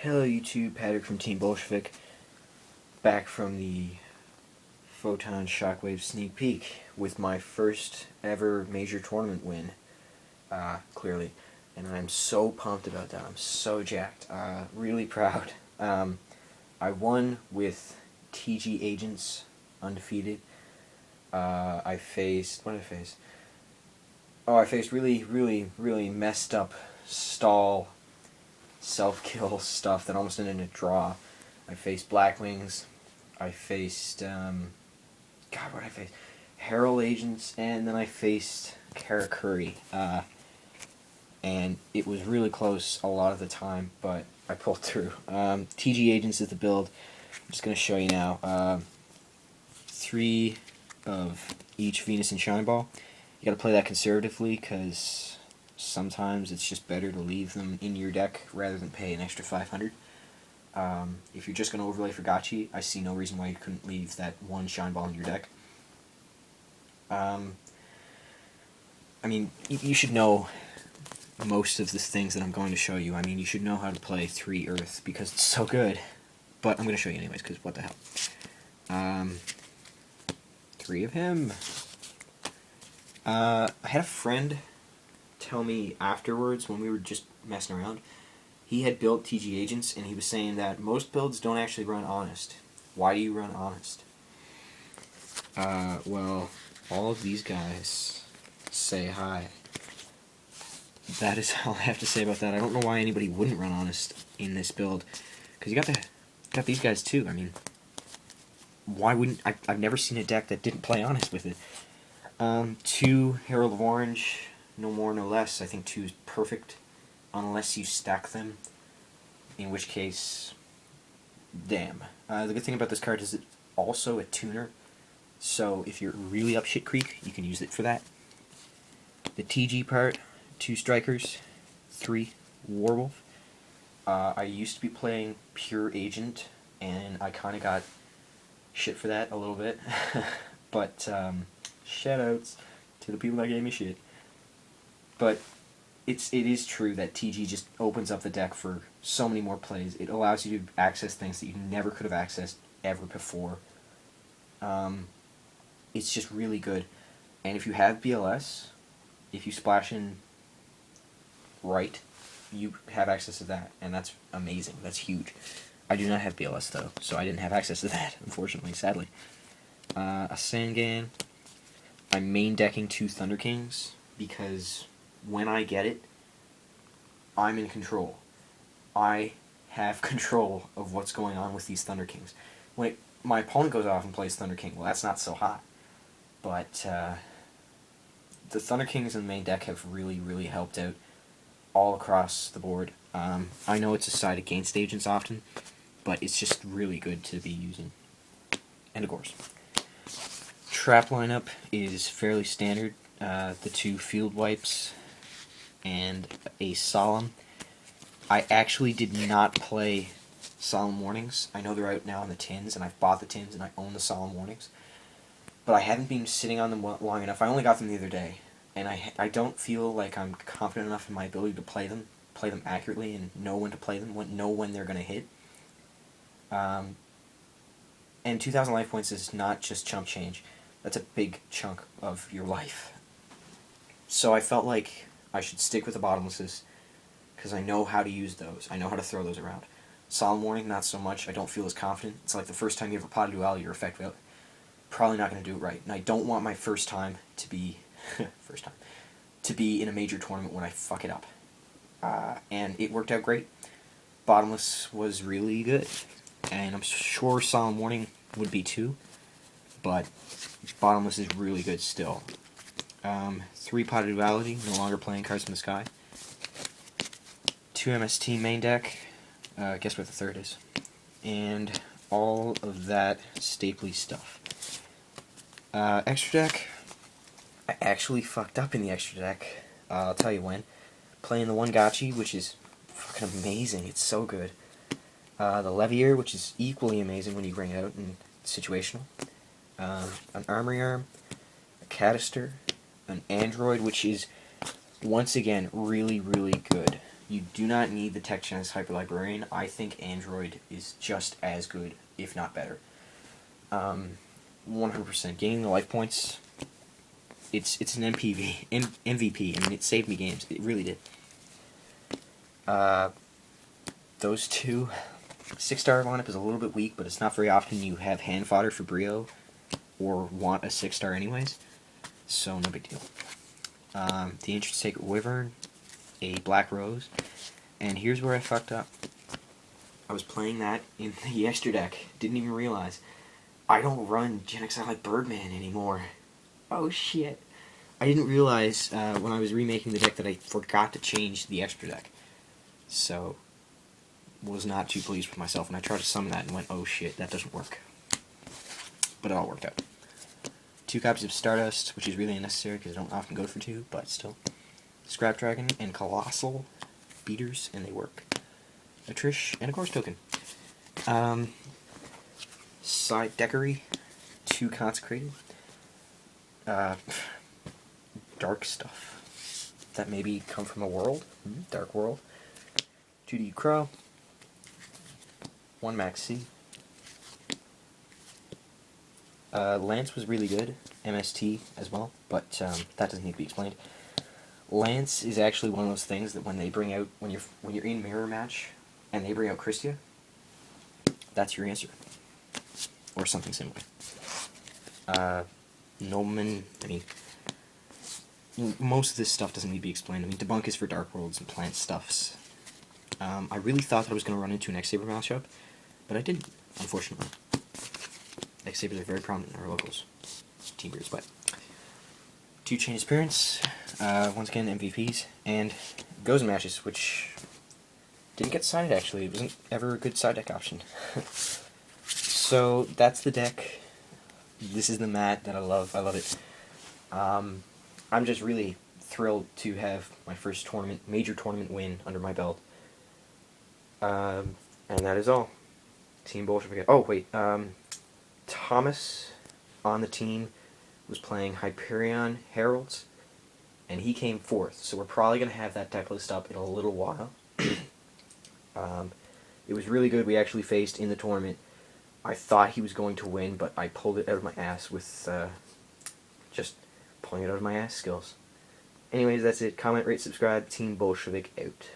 Hello YouTube, Patrick from Team Bolshevik, back from the Photon Shockwave sneak peek with my first ever major tournament win, clearly, and I'm so pumped about that. I'm so jacked, really proud. I won with TG Agents, undefeated. I faced, what did I face? Oh, I faced really messed up stall self-kill stuff that almost ended in a draw. I faced Blackwings. I faced, God, what did I face? Herald Agents, and then I faced Karakuri. And it was really close a lot of the time, but I pulled through. TG Agents is the build. I'm just going to show you now. 3 of each Venus and Shine Ball. You got to play that conservatively, because sometimes it's just better to leave them in your deck rather than pay an extra 500. If you're just going to overlay for Gotchi, I see no reason why you couldn't leave that one Shine Ball in your deck. I mean, you should know most of the things that I'm going to show you. I mean, you should know how to play 3 Earth because it's so good. But I'm going to show you anyways, because what the hell. 3 of him. I had a friend tell me afterwards when we were just messing around, he had built TG Agents and he was saying that most builds don't actually run Honest. Why do you run Honest? Well, all of these guys say hi. That is all I have to say about that. I don't know why anybody wouldn't run Honest in this build, because you got these guys too. I mean, why wouldn't I've never seen a deck that didn't play Honest with it. 2 Herald of Orange. No more, no less. I think 2 is perfect, unless you stack them, in which case, damn. The good thing about this card is it's also a tuner, so if you're really up shit creek, you can use it for that. The TG part, 2 Strikers, 3 Warwolf. I used to be playing Pure Agent, and I kind of got shit for that a little bit, but shoutouts to the people that gave me shit. But it is true that TG just opens up the deck for so many more plays. It allows you to access things that you never could have accessed ever before. It's just really good. And if you have BLS, if you splash in right, you have access to that. And that's amazing. That's huge. I do not have BLS though, so I didn't have access to that, unfortunately, sadly. A Sangan. I'm main decking 2 Thunder Kings, because when I get it, I'm in control. I have control of what's going on with these Thunder Kings. When my opponent goes off and plays Thunder King, well, that's not so hot. But the Thunder Kings in the main deck have really helped out all across the board. I know it's a side against Agents often, but it's just really good to be using. And of course, trap lineup is fairly standard. The 2 Field Wipes and a Solemn. I actually did not play Solemn Warnings. I know they're out now in the tins, and I've bought the tins, and I own the Solemn Warnings. But I haven't been sitting on them long enough. I only got them the other day, and I don't feel like I'm confident enough in my ability to play them accurately, and know when to play them, know when they're going to hit. And 2,000 life points is not just chump change. That's a big chunk of your life. So I felt like I should stick with the bottomlesses, because I know how to use those. I know how to throw those around. Solemn Warning, not so much. I don't feel as confident. It's like the first time you have a pot of duality, your effect value. Probably not going to do it right. And I don't want my first time to be to be in a major tournament when I fuck it up. And it worked out great. Bottomless was really good. And I'm sure Solemn Warning would be too. But Bottomless is really good still. 3 Pot of Duality, no longer playing Cards from the Sky. 2 MST main deck, guess what the 3rd is. And all of that stapley stuff. Extra deck, I actually fucked up in the extra deck. I'll tell you when. Playing the 1 Gotchi, which is fucking amazing, it's so good. The Levier, which is equally amazing when you bring it out in situational. An Armory Arm, a Cadister, an Android, which is, once again, really good. You do not need the TechGen's Hyperlibrarian. I think Android is just as good, if not better. 100%. Gaining the life points, it's an MVP. I mean, it saved me games. It really did. Those two. 6-star lineup is a little bit weak, but it's not very often you have hand fodder for Brio, or want a 6-star anyways, so no big deal. The Ancient Sacred Wyvern, a Black Rose, and here's where I fucked up. I was playing that in the extra deck, didn't even realize. I don't run Gen Exilic Birdman anymore. Oh shit. I didn't realize when I was remaking the deck that I forgot to change the extra deck. So, was not too pleased with myself, and I tried to summon that and went, oh shit, that doesn't work. But it all worked out. 2 copies of Stardust, which is really unnecessary because I don't often go for 2, but still. Scrap Dragon and Colossal Beaters, and they work. A Trish and a Course Token. Side Deckery, 2 Consecrated. Dark stuff. That maybe come from a world. Dark World. 2D Crow. 1 Max C. Lance was really good. MST as well, but that doesn't need to be explained. Lance is actually one of those things that when they bring out, when you're in Mirror Match, and they bring out Christia, that's your answer. Or something similar. Nobleman, I mean, most of this stuff doesn't need to be explained. I mean, Debunk is for Dark Worlds and Plant Stuffs. I really thought that I was going to run into an X-Saber matchup, but I didn't, unfortunately. X-Sabers are very prominent in our locals. Team Beers, but 2 Change Appearance, once again MVPs, and Goes in Matches, which didn't get sided actually. It wasn't ever a good side deck option. So that's the deck. This is the mat that I love. I love it. I'm just really thrilled to have my first major tournament win under my belt. And that is all. Team Bolshevik. Oh wait, Thomas on the team was playing Hyperion Heralds, and he came 4th, so we're probably going to have that deck list up in a little while. It was really good. We actually faced in the tournament. I thought he was going to win, but I pulled it out of my ass with just pulling it out of my ass skills. Anyways, that's it. Comment, rate, subscribe. Team Bolshevik out.